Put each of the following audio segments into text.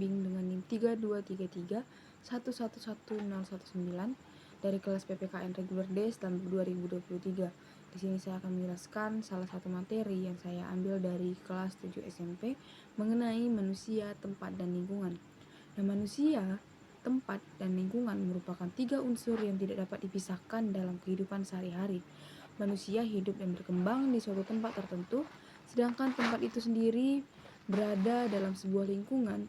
daring dengan NIM 32331111019 dari kelas PPKN Reguler D tahun 2023. Di sini saya akan menjelaskan salah satu materi yang saya ambil dari kelas 7 SMP mengenai manusia, tempat, dan lingkungan. Nah, manusia, tempat, dan lingkungan merupakan 3 unsur yang tidak dapat dipisahkan dalam kehidupan sehari-hari. Manusia hidup dan berkembang di suatu tempat tertentu, sedangkan tempat itu sendiri berada dalam sebuah lingkungan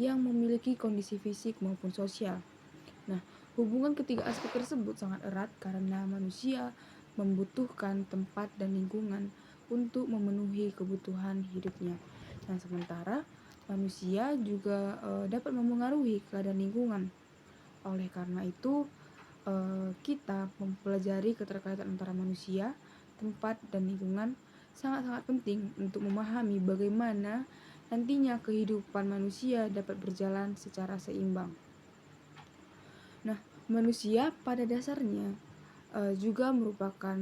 yang memiliki kondisi fisik maupun sosial. Nah, hubungan ketiga aspek tersebut sangat erat karena manusia membutuhkan tempat dan lingkungan untuk memenuhi kebutuhan hidupnya. Nah, sementara manusia juga dapat memengaruhi keadaan lingkungan. Oleh karena itu, kita mempelajari keterkaitan antara manusia, tempat, dan lingkungan sangat-sangat penting untuk memahami bagaimana nantinya kehidupan manusia dapat berjalan secara seimbang. Nah, manusia pada dasarnya juga merupakan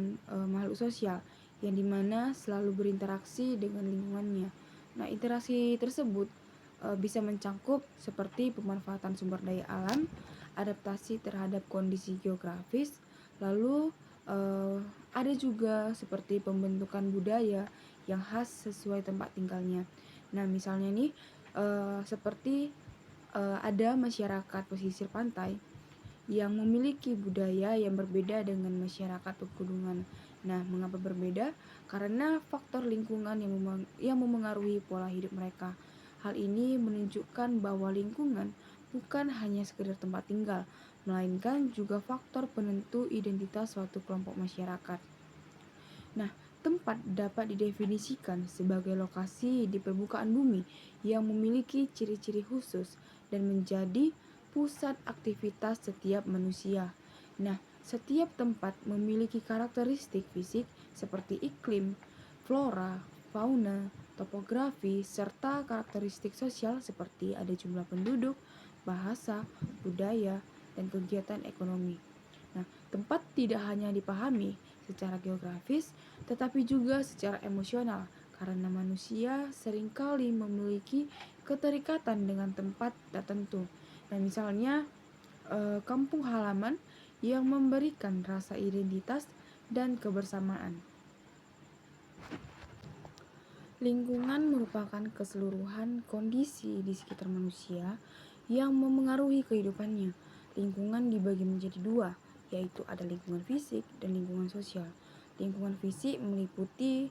makhluk sosial yang dimana selalu berinteraksi dengan lingkungannya. Nah, interaksi tersebut bisa mencangkup seperti pemanfaatan sumber daya alam, adaptasi terhadap kondisi geografis, lalu ada juga seperti pembentukan budaya yang khas sesuai tempat tinggalnya. Nah, misalnya nih seperti ada masyarakat pesisir pantai yang memiliki budaya yang berbeda dengan masyarakat pegunungan. Nah, mengapa berbeda? Karena faktor lingkungan yang memengaruhi pola hidup mereka. Hal ini menunjukkan bahwa lingkungan bukan hanya sekedar tempat tinggal, melainkan juga faktor penentu identitas suatu kelompok masyarakat. Nah, tempat dapat didefinisikan sebagai lokasi di permukaan bumi yang memiliki ciri-ciri khusus dan menjadi pusat aktivitas setiap manusia. Nah, setiap tempat memiliki karakteristik fisik seperti iklim, flora, fauna, topografi, serta karakteristik sosial seperti ada jumlah penduduk, bahasa, budaya, dan kegiatan ekonomi. Nah, tempat tidak hanya dipahami secara geografis, tetapi juga secara emosional, karena manusia seringkali memiliki keterikatan dengan tempat tertentu. Nah, misalnya kampung halaman yang memberikan rasa identitas dan kebersamaan. Lingkungan merupakan keseluruhan kondisi di sekitar manusia yang memengaruhi kehidupannya. Lingkungan dibagi menjadi dua, yaitu ada lingkungan fisik dan lingkungan sosial. Lingkungan fisik meliputi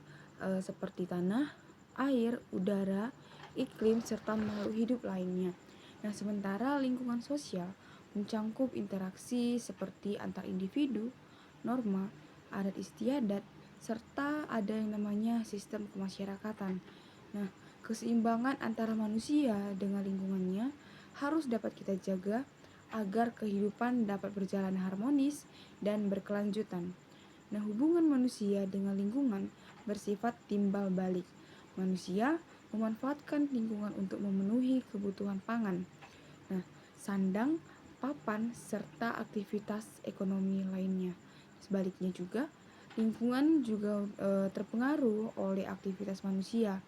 seperti tanah, air, udara, iklim, serta makhluk hidup lainnya. Nah, sementara lingkungan sosial mencangkup interaksi seperti antar individu, norma, adat istiadat, serta ada yang namanya sistem kemasyarakatan. Nah, keseimbangan antara manusia dengan lingkungannya harus dapat kita jaga agar kehidupan dapat berjalan harmonis dan berkelanjutan. Nah, hubungan manusia dengan lingkungan bersifat timbal balik. Manusia memanfaatkan lingkungan untuk memenuhi kebutuhan pangan. Nah, sandang, papan, serta aktivitas ekonomi lainnya. Sebaliknya juga, lingkungan juga terpengaruh oleh aktivitas manusia,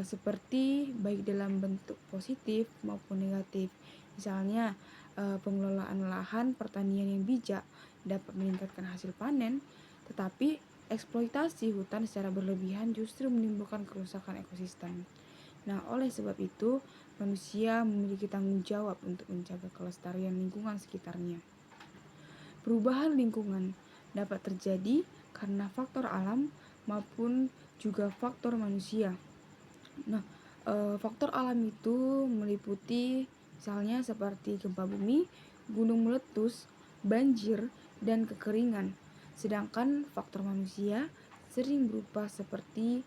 seperti baik dalam bentuk positif maupun negatif. Misalnya, pengelolaan lahan pertanian yang bijak dapat meningkatkan hasil panen, tetapi eksploitasi hutan secara berlebihan justru menimbulkan kerusakan ekosistem. Nah, oleh sebab itu, manusia memiliki tanggung jawab untuk menjaga kelestarian lingkungan sekitarnya. Perubahan lingkungan dapat terjadi karena faktor alam maupun juga faktor manusia. Nah, faktor alam itu meliputi misalnya seperti gempa bumi, gunung meletus, banjir, dan kekeringan. Sedangkan faktor manusia sering berupa seperti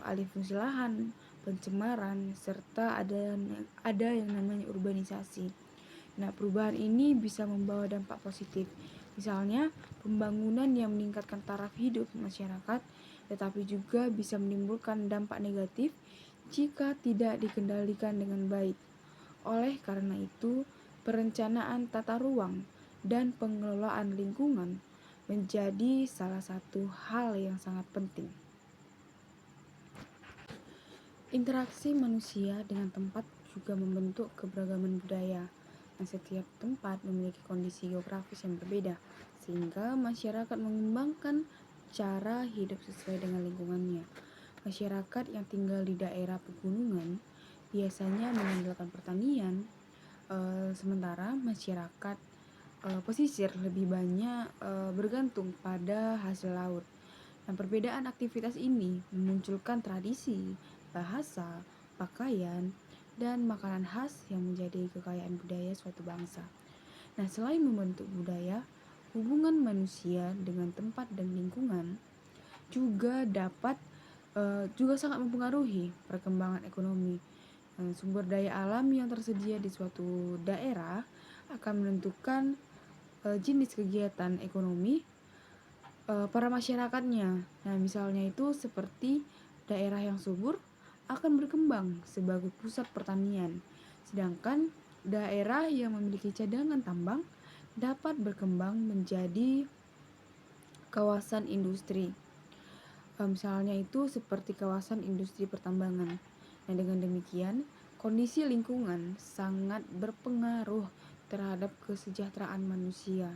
alih fungsi lahan, pencemaran, serta ada yang namanya urbanisasi. Nah, perubahan ini bisa membawa dampak positif. Misalnya, pembangunan yang meningkatkan taraf hidup masyarakat, tetapi juga bisa menimbulkan dampak negatif jika tidak dikendalikan dengan baik. Oleh karena itu, perencanaan tata ruang dan pengelolaan lingkungan menjadi salah satu hal yang sangat penting. Interaksi manusia dengan tempat juga membentuk keberagaman budaya. Nah, setiap tempat memiliki kondisi geografis yang berbeda, sehingga masyarakat mengembangkan cara hidup sesuai dengan lingkungannya. Masyarakat yang tinggal di daerah pegunungan biasanya mengandalkan pertanian, sementara masyarakat pesisir lebih banyak bergantung pada hasil laut. Nah, perbedaan aktivitas ini memunculkan tradisi, bahasa, pakaian, dan makanan khas yang menjadi kekayaan budaya suatu bangsa. Nah, selain membentuk budaya, hubungan manusia dengan tempat dan lingkungan juga sangat mempengaruhi perkembangan ekonomi. Sumber daya alam yang tersedia di suatu daerah akan menentukan jenis kegiatan ekonomi para masyarakatnya. Nah, misalnya itu seperti daerah yang subur akan berkembang sebagai pusat pertanian, sedangkan daerah yang memiliki cadangan tambang dapat berkembang menjadi kawasan industri. Misalnya itu seperti kawasan industri pertambangan. Nah, dengan demikian, kondisi lingkungan sangat berpengaruh terhadap kesejahteraan manusia.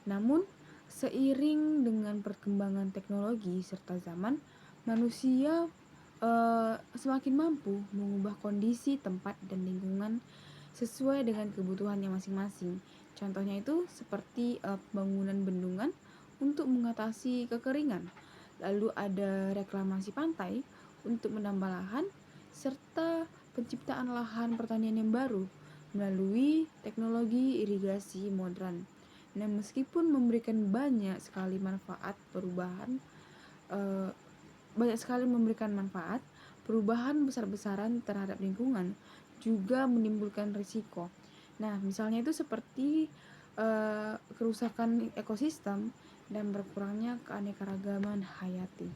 Namun, seiring dengan perkembangan teknologi serta zaman, manusia semakin mampu mengubah kondisi tempat dan lingkungan sesuai dengan kebutuhannya masing-masing. Contohnya itu seperti pembangunan bendungan untuk mengatasi kekeringan, lalu ada reklamasi pantai untuk menambah lahan, serta penciptaan lahan pertanian yang baru melalui teknologi irigasi modern. Nah, meskipun memberikan perubahan besar-besaran terhadap lingkungan juga menimbulkan risiko. Nah, misalnya itu seperti kerusakan ekosistem dan berkurangnya keanekaragaman hayati.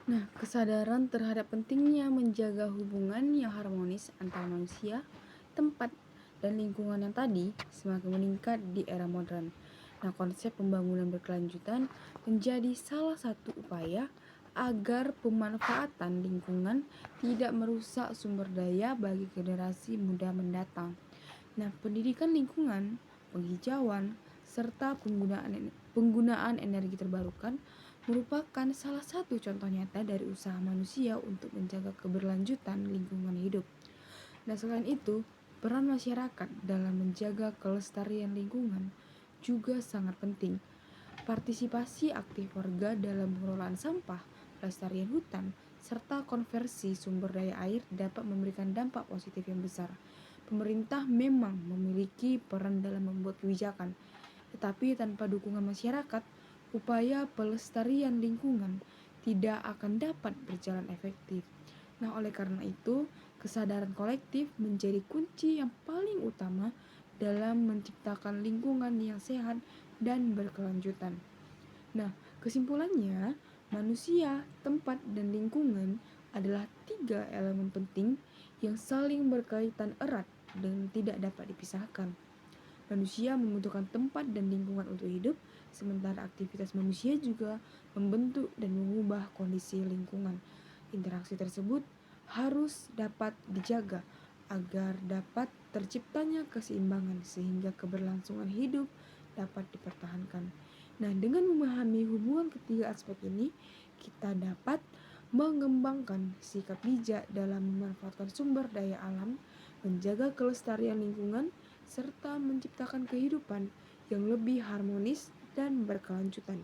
Nah, kesadaran terhadap pentingnya menjaga hubungan yang harmonis antara manusia, tempat, dan lingkungan yang tadi semakin meningkat di era modern. Nah, konsep pembangunan berkelanjutan menjadi salah satu upaya agar pemanfaatan lingkungan tidak merusak sumber daya bagi generasi muda mendatang. Nah, pendidikan lingkungan, penghijauan, serta penggunaan energi terbarukan merupakan salah satu contoh nyata dari usaha manusia untuk menjaga keberlanjutan lingkungan hidup. Nah, selain itu, peran masyarakat dalam menjaga kelestarian lingkungan juga sangat penting. Partisipasi aktif warga dalam pengelolaan sampah, pelestarian hutan, serta konversi sumber daya air dapat memberikan dampak positif yang besar. Pemerintah memang memiliki peran dalam membuat kebijakan, tetapi tanpa dukungan masyarakat, upaya pelestarian lingkungan tidak akan dapat berjalan efektif. Nah, oleh karena itu, kesadaran kolektif menjadi kunci yang paling utama dalam menciptakan lingkungan yang sehat dan berkelanjutan. Nah, kesimpulannya, manusia, tempat, dan lingkungan adalah 3 elemen penting yang saling berkaitan erat dan tidak dapat dipisahkan. Manusia membutuhkan tempat dan lingkungan untuk hidup, sementara aktivitas manusia juga membentuk dan mengubah kondisi lingkungan. Interaksi tersebut harus dapat dijaga agar dapat terciptanya keseimbangan sehingga keberlangsungan hidup dapat dipertahankan. Nah, dengan memahami hubungan ketiga aspek ini, kita dapat mengembangkan sikap bijak dalam memanfaatkan sumber daya alam, menjaga kelestarian lingkungan, serta menciptakan kehidupan yang lebih harmonis dan berkelanjutan.